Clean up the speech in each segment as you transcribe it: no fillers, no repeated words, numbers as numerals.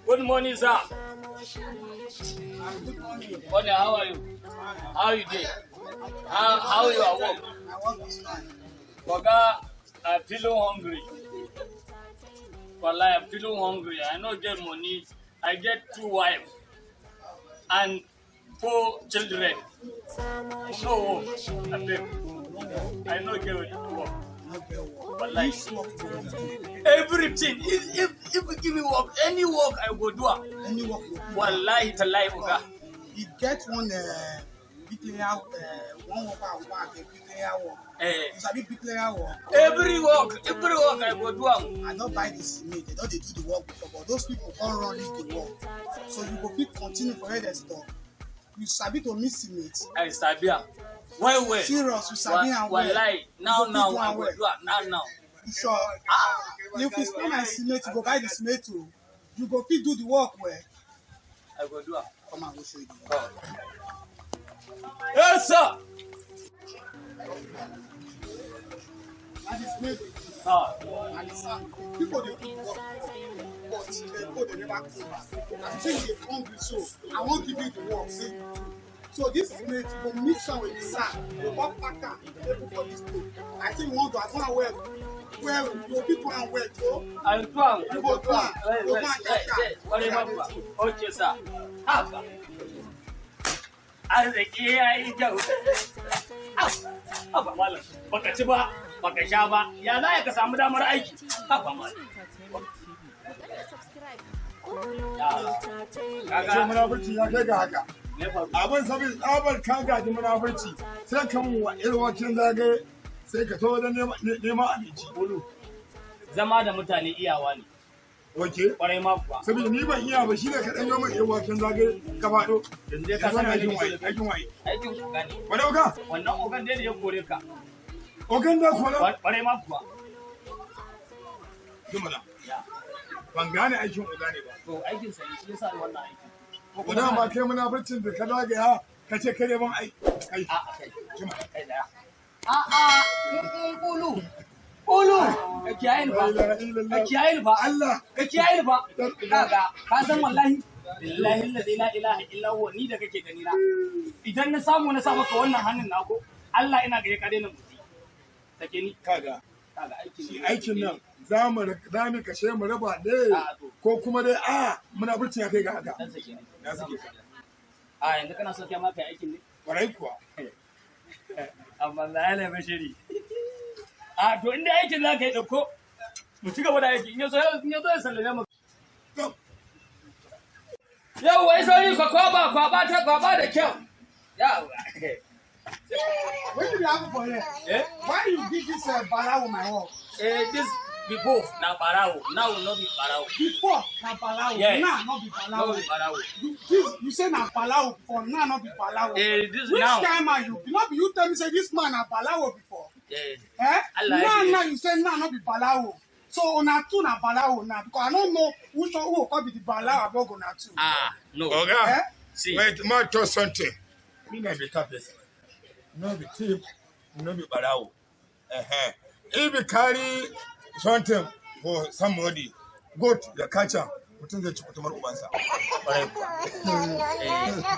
Good morning, sir. Good morning. Morning, how are you? How you doing? How you are work? My work is fine. Oga, I'm feeling hungry. Wallahi, I'm feeling hungry. I no get money. I get 2 wives and 4 children. No, I beg. I no get work. Wallahi, everything. If you give me work, any work I go do. Any work you do. Wallahi, Tallahi, Oga. You get one one work, bricklayer work. You sabi bricklayer work. Every work I go do. I don't buy the cement. They don't do the work before, but those people can't run the work. So you go fit continue for where they stop. You sabi to miss cement. I sabi. Why? Serious, you sabi and well. Wallahi, now I go do it now. Sure. If you spend my cement, you go buy the cement too. You go fit do the work well. I go do it. Come on, we'll show you. Yes, sir. And the cement. And the sand. People they do work, but they never come back. And you say you dey hungry, so I won't give you the work. See? So this cement, you go mix am with the sand. You go pack am, you put for this plate. I think you want to. I want well. Well, you go fit am well, so. I do am. You go do am. You go Whatever. Okay, sir. Haba. Arziki ya yi kyau. Haba malam, baka ci ba, baka sha ba, ya za ka samu damar aiki? Haba malam. Kaga munafurci ya kai ga haka. Abin sabi tsabar kan gaji munafurci sai ka mun wa irin wakil zagaye sai ka to wajen neman abinci. Zama da mutane iyawa ne. Oke. Kwarai ma kuwa. Saboda ni ban iya ba shi ne ka ɗan yi min irin wakil zagaye ka faɗo. Yanzu dai ka san aikin waye. Aikin oga ne. Wani oga? Wannan ogan dai da ya kore ka. Ogan da kore? Kwarai ma kuwa. Jumala. Ban gane aikin oga ne ba. To aikin sa ne shi yasa wannan aiki. Ko da ma kai munafurcin da ka zagaya ka ce kare ban aiki. Kai. Kai. Jumala. Kai da. Kulu. Ka kiyaye ni ba. Allah. Ka kiyaye ni ba. Kaga ka san wallahi billahi la ilaha illa huwa ni da kake gani na. Idan na samu na sa maka wannan hannun nako, Allah ina ga ya kare ni mutu. Take ni. Kaga aikin nan za mu kashe mu raba ne ko kuma dai muna burcin ya kai ga haka. Na sake ka. Yanzu kana so kai ma kai aikin ne? Kwarai kuwa. Amma la ilaha bashiri. To inda aikin za ka yi ɗauko, mu ci gaba da aiki, in yaso ya sallame mu. Yau wai sauri ka kwaba da kyau. Yau. What do you have for here? Why you give this balawo my work? This before na barawo, now will not be barawo. Before na balawo, yes. Now not be balawo. No be barawo. You say na balawo before, now not be balawo. This Which now. time are you? You tell me say this man na balawo before. Allah you say now not be balawo. So una two na balawo now because I don't know which one who will be the balawo above una two. No. Oga, see. Wait, ma to something. Me na be top person. No be thief, no be barawo. If you carry something for somebody, go to the catcher. Mutum zai ci kutumar ubansa.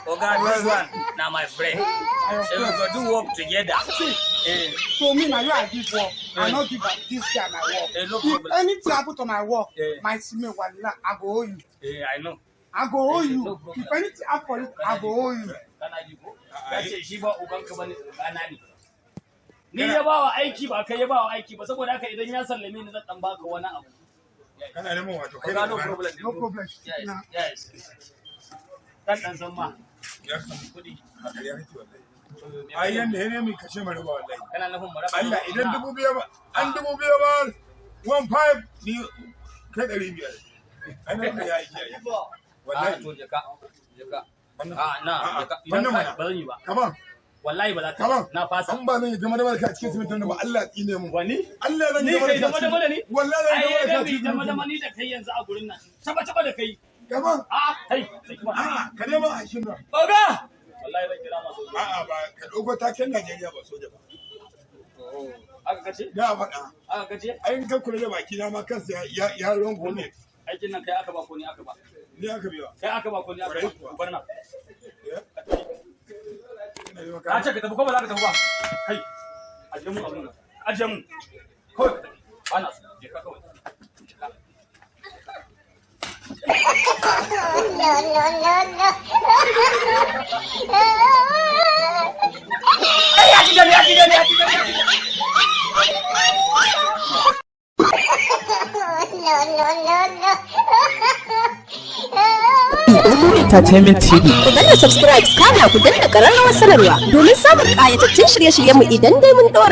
Oga, this one na my friend. We go do work together. So me now you are give work. I not give this guy my work. No If problem. anything happen to my work, my cement wallah, I go owe you. I know. I go owe you. No problem. If anything happen for it, I go owe you. Kana ji ko? Kace shi ba uban ka bane tsana ne. Ni ya bawa aiki ba kai ya bawa aiki ba saboda haka idan ya sallame ni zan dan baka wani abu. Kana neman wato kai No problem. No problem. Yes. Dan san ma. Yakson Kudi. haka ya kake wallahi. Ai yanda ne mu kashe mu raba wallahi. Kana nufin mu raba. Allah idan 2000 ba an 2000 ba 15 ni kai 500. Ai nan da ya yi Wallahi to jaka. Jaka. Idan ka ba zan yi ba. Kaman. Wallahi ba za ka. Na fasa. An ba zan yi game da barka cikin simintin ba Allah tsine mu. Wani? Allah zan Ni yi kai da ni? wallahi zan yi Ai da ni da ni da kai yanzu a gurin nan. Taba da kai. Gaba. Kai, Ka nema hashin nan. Oga! Wallahi zan kira masu. Ba ka dogo taken Najeriya ba soja ba. Aka kace? Da faɗa. Aka kace? Ai ka kula da baki na ma kansa ya ruwan gome. Aikin nan kai aka ba ko ni aka ba? Ni aka biya. Kai aka ba ko ni aka ba? Bar nan. Ka Ka ce ka tafi ko ba za ka tafi ba? Kai, aje mu abun nan. Aje mu. Kawai ka tafi. Bana so. Je ka kawai. Entertainment TV. Ku danna subscribe, kana ku danna ƙararrawar sanarwa domin samun ƙayataccen shirye-shiryenmu idan dai mun ɗora.